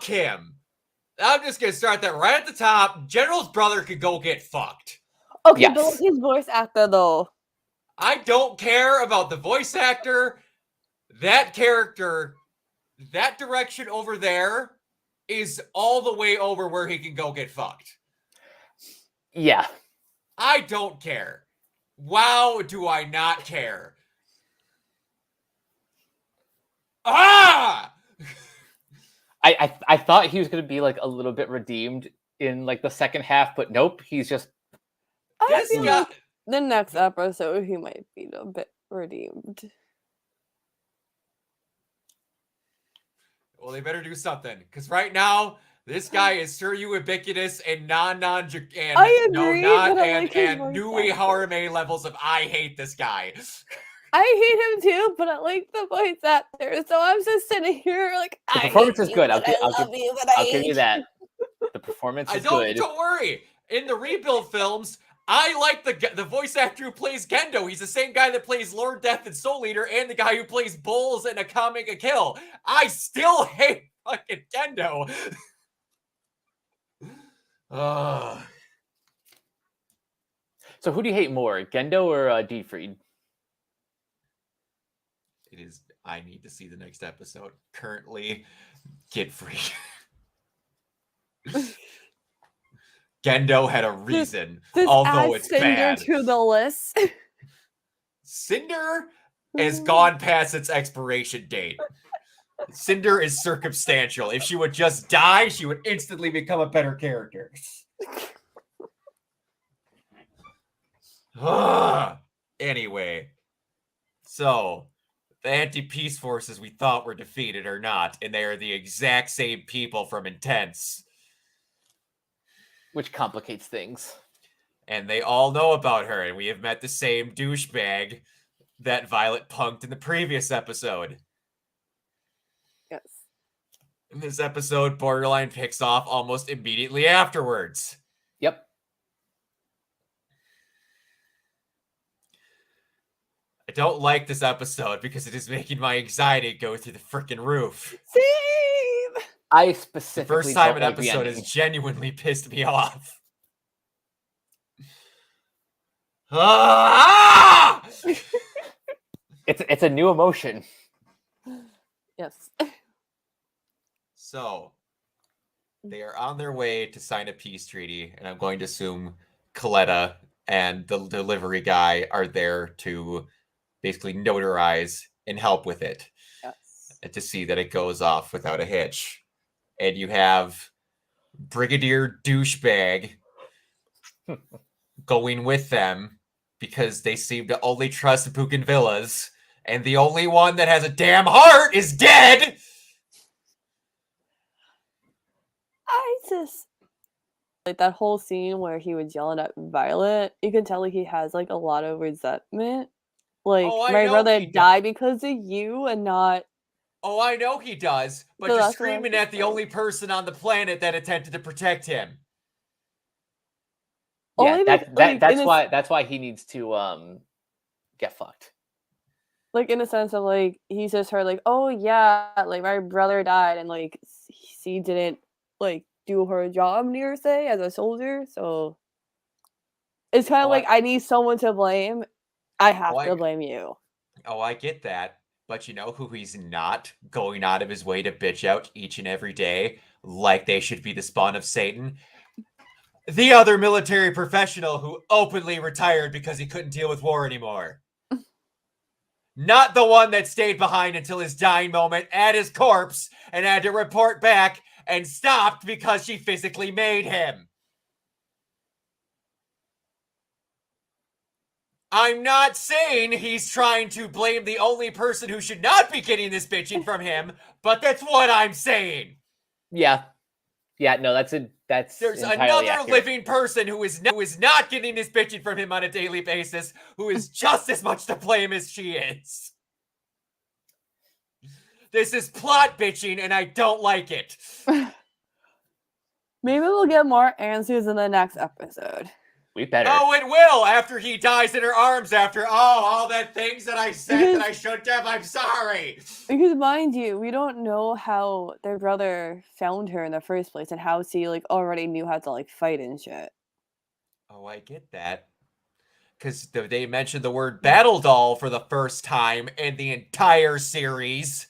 fuck him. I'm just gonna start that right at the top. General's brother could go get fucked. Okay, Yes. but like his voice actor though. I don't care about the voice actor. That character, that direction over there is all the way over where he can go get fucked. Yeah. I don't care. Wow, do I not care. Ah! I thought he was going to be like a little bit redeemed in like the second half, but nope, he's just This feel guy... like the next episode he might be a bit redeemed. Well, they better do something, because right now this guy is sure ubiquitous and I agree, but I like his voice Nui actor. Harume levels of I hate this guy. I hate him too, but I like the voice actor. So I'm just sitting here like, the I performance hate is you, good. but I love you, but I I'll give hate you that. The performance is good. Don't worry. In the rebuild films, I like the voice actor who plays Gendo. He's the same guy that plays Lord Death and Soul Eater, and the guy who plays Bulls in Akame ga Kill. I still hate fucking Gendo. So who do you hate more, Gendo or Dietfried? It is. I need to see the next episode. Currently, Get Free. Gendo had a reason, although it's Cinder bad. to the list. Cinder has gone past its expiration date. Cinder is circumstantial. If she would just die, she would instantly become a better character. Anyway, so the anti-peace forces we thought were defeated are not, and they are the exact same people from Intense. Which complicates things. And they all know about her, and we have met the same douchebag that Violet punked in the previous episode. Yes. In this episode, Borderline picks off almost immediately afterwards. Yep. I don't like this episode because it is making my anxiety go through the freaking roof. Same! I The specifically first time don't an like the episode ending. has genuinely pissed me off. Ah! It's a new emotion. Yes. So, they are on their way to sign a peace treaty, and I'm going to assume Coletta and the delivery guy are there to basically notarize and help with it. Yes. And to see that it goes off without a hitch. And you have Brigadier Douchebag going with them because they seem to only trust Bougainvillas, and the only one that has a damn heart is dead! I just like that whole scene where he was yelling at Violet. You can tell he has like a lot of resentment. Like, Oh, I my know brother he does. died because of you and not. Oh, I know he does, but So you're that's what I screaming think at the so. only person on the planet that attempted to protect him. Yeah, Only that's why he needs to get fucked. Like, in a sense of like he says to her like, oh yeah, like my brother died and like she didn't like do her job near say as a soldier, so it's kind of like I need someone to blame. I have to blame you. Oh, I get that. But you know who he's not going out of his way to bitch out each and every day like they should be the spawn of Satan? The other military professional who openly retired because he couldn't deal with war anymore. Not the one that stayed behind until his dying moment at his corpse and had to report back and stopped because she physically made him. I'm not saying he's trying to blame the only person who should not be getting this bitching from him, but that's what I'm saying. Yeah. Yeah, no, that's There's entirely another accurate. living person who is not getting this bitching from him on a daily basis, who is just as much to blame as she is. This is plot bitching, and I don't like it. Maybe we'll get more answers in the next episode. We better. Oh, it will after he dies in her arms after all the things that I said that I shouldn't have. I'm sorry. Because mind you, we don't know how their brother found her in the first place and how she like already knew how to like fight and shit. Oh, I get that. Because they mentioned the word battle doll for the first time in the entire series.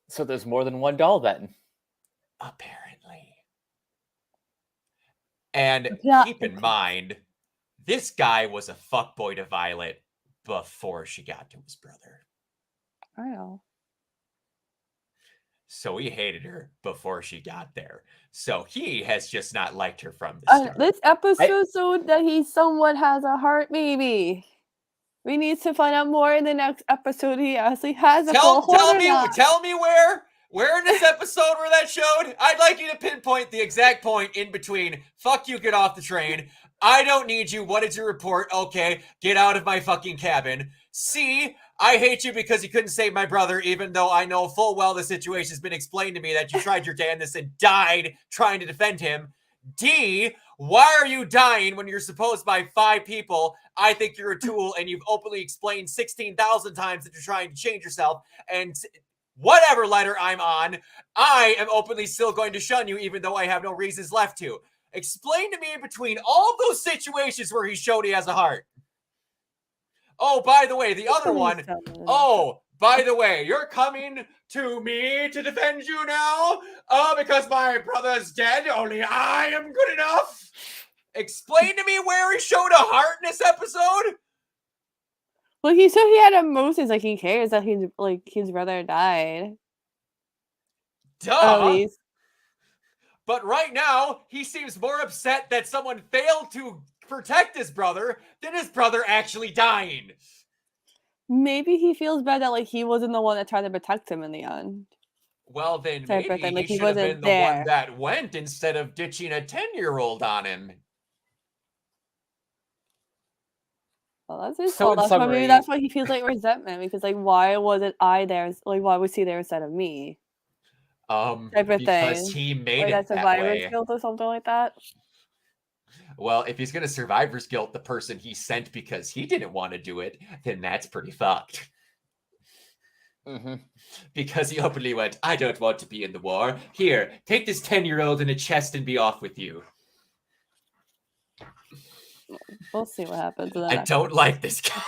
So there's more than one doll then. Apparently. And Yeah, keep in mind, this guy was a fuckboy to Violet before she got to his brother. I know. So he hated her before she got there. So he has just not liked her from the start. This episode showed that he somewhat has a heart, maybe. We need to find out more in the next episode. He actually has a full heart or not. Tell me where in this episode where that showed. I'd like you to pinpoint the exact point in between. Fuck you, get off the train. I don't need you. What is your report? Okay, get out of my fucking cabin. C, I hate you because you couldn't save my brother, even though I know full well the situation has been explained to me that you tried your damnedest and died trying to defend him. D, why are you dying when you're supposed by 5 people? I think you're a tool and you've openly explained 16,000 times that you're trying to change yourself. And whatever letter I'm on, I am openly still going to shun you even though I have no reasons left to. Explain to me between all those situations where he showed he has a heart. Oh, by the way, the other one. Oh, by the way, you're coming to me to defend you now? Oh, because my brother's dead, only I am good enough? Explain to me where he showed a heart in this episode? Well, he said he had emotions, like he cares that his brother died. Duh. But right now, he seems more upset that someone failed to protect his brother than his brother actually dying. Maybe he feels bad that like he wasn't the one that tried to protect him in the end. Well, then maybe Like, he should have been the one that went instead of ditching a 10-year-old on him. Well, that's his fault. That's why maybe that's why he feels like resentment, because like why wasn't I there? Like why was he there instead of me? Type of because thing. he made like it that survivor's way. guilt or something like that. Well, if he's gonna survivor's guilt the person he sent because he didn't want to do it, then that's pretty fucked. Because he openly went, I don't want to be in the war. Here, take this 10-year-old in a chest and be off with you. We'll see what happens. I don't like this guy.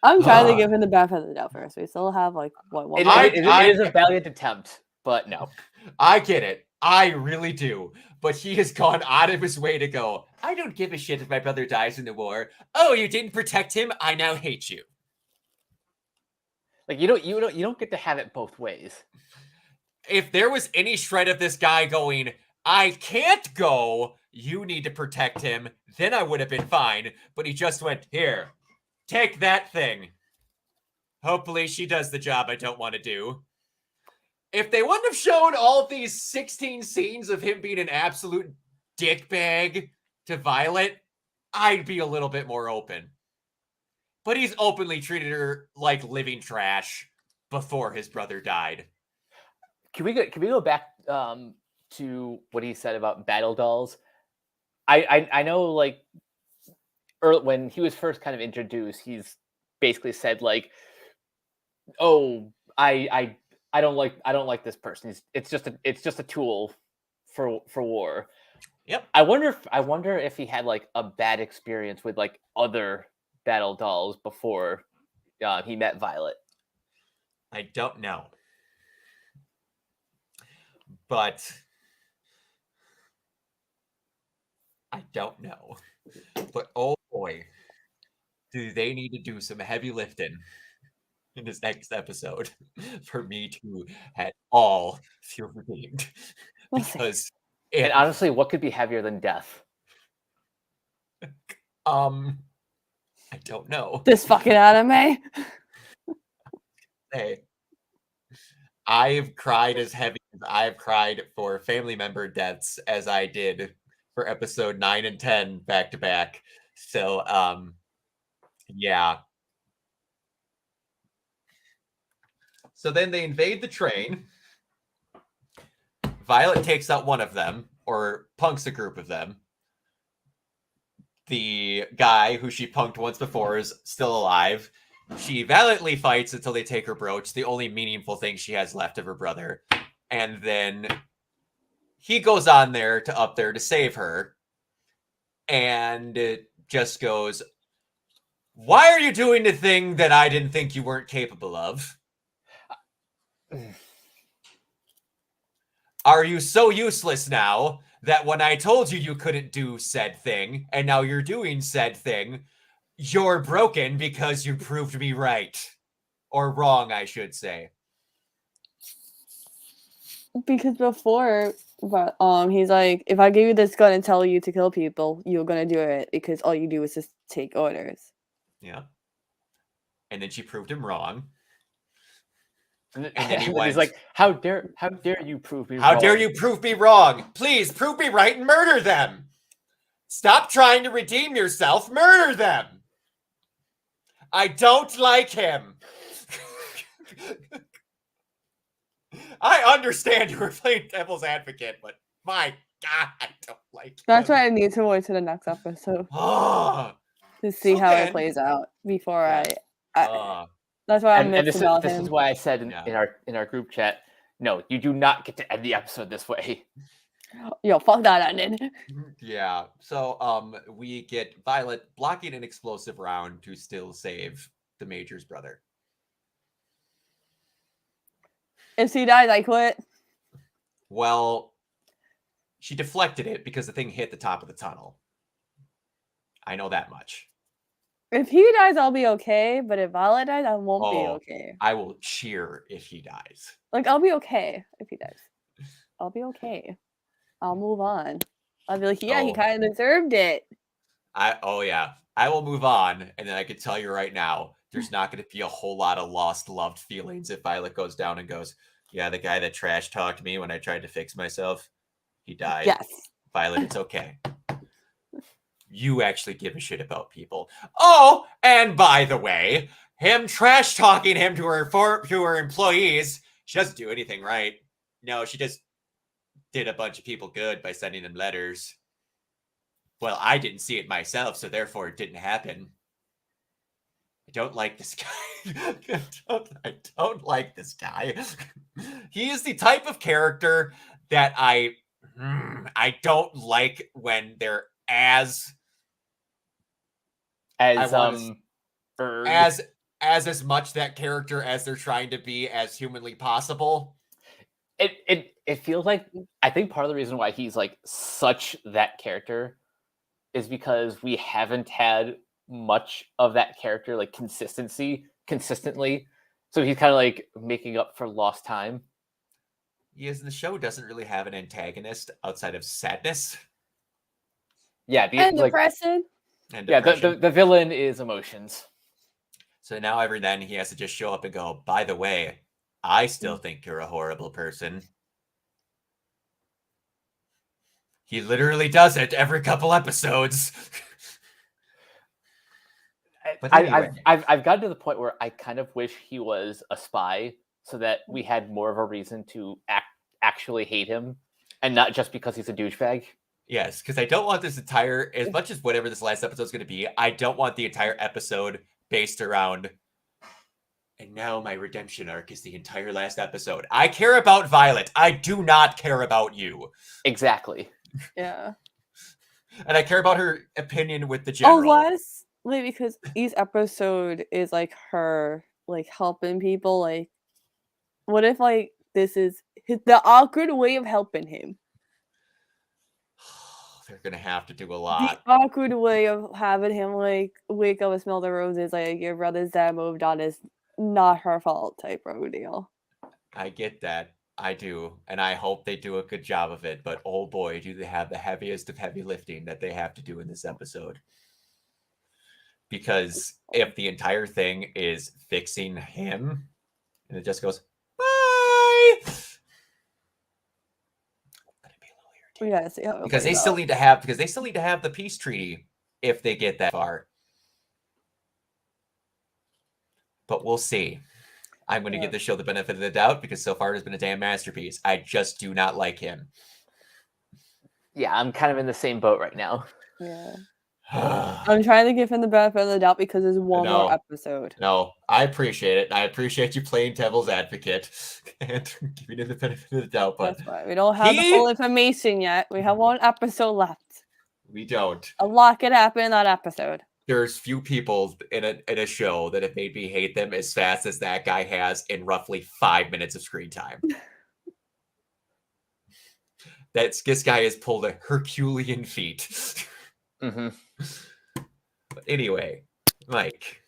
I'm trying to give him the benefit of the doubt first. We still have like what? It is a valiant attempt, but no. I get it. I really do. But he has gone out of his way to go, I don't give a shit if my brother dies in the war. Oh, you didn't protect him? I now hate you. Like you don't get to have it both ways. If there was any shred of this guy going, I can't go, you need to protect him, then I would have been fine. But he just went, here, take that thing. Hopefully she does the job I don't want to do. If they wouldn't have shown all of these 16 scenes of him being an absolute dickbag to Violet, I'd be a little bit more open. But he's openly treated her like living trash before his brother died. Can we go back to what he said about battle dolls? I know like when he was first kind of introduced, he's basically said like, oh, I don't like this person. It's just a tool for war. Yep. I wonder if he had like a bad experience with like other battle dolls before he met Violet. I don't know. But I don't know. But oh boy, do they need to do some heavy lifting in this next episode for me to at all feel redeemed. Because and honestly, what could be heavier than death? I don't know. This fucking anime. Hey, I've cried as heavy as I've cried for family member deaths as I did for episode 9 and 10 back to back. So, yeah. So then they invade the train. Violet takes out one of them, or punks a group of them. The guy who she punked once before is still alive. She valiantly fights until they take her brooch, the only meaningful thing she has left of her brother. And then he goes on there to up there to save her. And it just goes, why are you doing the thing that I didn't think you weren't capable of? Are you so useless now that when I told you couldn't do said thing, and now you're doing said thing, you're broken because you proved me right? Or wrong, I should say. Because before, but he's like, if I give you this gun and tell you to kill people, you're gonna do it because all you do is just take orders. Yeah. And then she proved him wrong. And then he he's went, like, how dare you prove me wrong? How dare you prove me wrong? Please prove me right and murder them. Stop trying to redeem yourself. Murder them. I don't like him. I understand you were playing devil's advocate, but my God, I don't like him. That's why I need to wait to the next episode Oh, to see how okay. it plays out before Yeah. I that's why I'm and mixed this about is him. this is why I said in Yeah. our group chat, no, you do not get to end the episode this way. Yo, fuck that ending. Yeah. So we get Violet blocking an explosive round to still save the Major's brother. If she dies, I quit. Well, she deflected it because the thing hit the top of the tunnel. I know that much. If he dies, I'll be okay. But if Violet dies, I won't be okay. I will cheer if he dies. Like, I'll be okay if he dies. I'll be okay. I'll move on. I'll be like, yeah, he kind of deserved it. Yeah. I will move on, and then I can tell you right now, there's not going to be a whole lot of lost loved feelings if Violet goes down and goes, yeah, the guy that trash talked me when I tried to fix myself, he died. Yes. Violet, it's okay. You actually give a shit about people. Oh, and by the way, him trash talking him to her employees, she doesn't do anything right. No, she just did a bunch of people good by sending them letters. Well, I didn't see it myself, so therefore it didn't happen. I don't like this guy. I don't like this guy. He is the type of character that I don't like when they're as much that character as they're trying to be as humanly possible. It feels like, I think part of the reason why he's like such that character is because we haven't had much of that character like consistently. So he's kind of like making up for lost time. Yes, the show doesn't really have an antagonist outside of sadness. Yeah, And depression. Yeah, the villain is emotions. So now every then he has to just show up and go, by the way, I still think you're a horrible person. He literally does it every couple episodes. But anyway. I've gotten to the point where I kind of wish he was a spy so that we had more of a reason to actually hate him and not just because he's a douchebag. Yes, because I don't want this entire, as much as whatever this last episode is going to be, I don't want the entire episode based around, and now my redemption arc is the entire last episode. I care about Violet. I do not care about you. Exactly. Yeah. And I care about her opinion with the general. Unless, like, because each episode is like her, like, helping people. Like, what if, like, this is the awkward way of helping him? They're gonna have to do a lot. The awkward way of having him like wake up and smell the roses, like your brother's dad moved on, is not her fault type of deal. I get that. I do. And I hope they do a good job of it. But oh boy, do they have the heaviest of heavy lifting that they have to do in this episode. Because if the entire thing is fixing him, and it just goes, bye. We gotta see how because they still need to have the peace treaty if they get that far. But we'll see. I'm going to give the show the benefit of the doubt because so far it has been a damn masterpiece. I just do not like him. Yeah, I'm kind of in the same boat right now. Yeah. no, I'm trying to give him the benefit of the doubt because there's one more episode. I appreciate it. I appreciate you playing devil's advocate and giving him the benefit of the doubt, but That's why we don't have the full information yet. We have one episode left. we don't. A lot could happen in that episode. There's few people in a show that have made me hate them as fast as that guy has in roughly 5 minutes of screen time. This guy has pulled a Herculean feat. Mm-hmm. But anyway, Mike,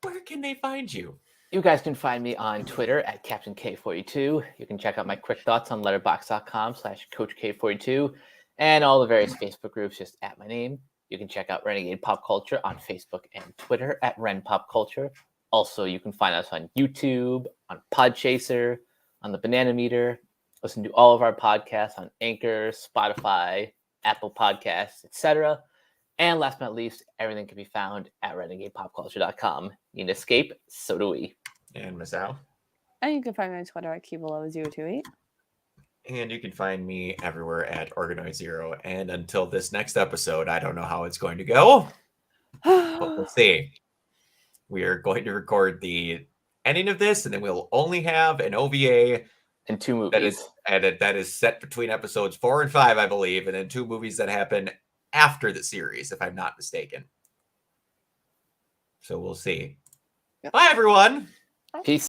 where can they find you? You guys can find me on Twitter at Captain K42. You can check out my quick thoughts on letterbox.com/CoachK42 and all the various Facebook groups just at my name. You can check out Renegade Pop Culture on Facebook and Twitter at Ren Pop Culture. Also, you can find us on YouTube, on Podchaser, on the Banana Meter. Listen to all of our podcasts on Anchor, Spotify, Apple Podcasts, etc. And last but not least, everything can be found at renegadepopculture.com. You need escape, so do we. And Masao. And you can find me on Twitter at Cubelow028. And you can find me everywhere at Organoid0. And until this next episode, I don't know how it's going to go, but we'll see. We are going to record the ending of this, and then we'll only have an OVA and 2 movies. That is set between episodes 4 and 5, I believe, and then 2 movies that happen after the series, if I'm not mistaken. So we'll see. Yep. Bye, everyone. Peace.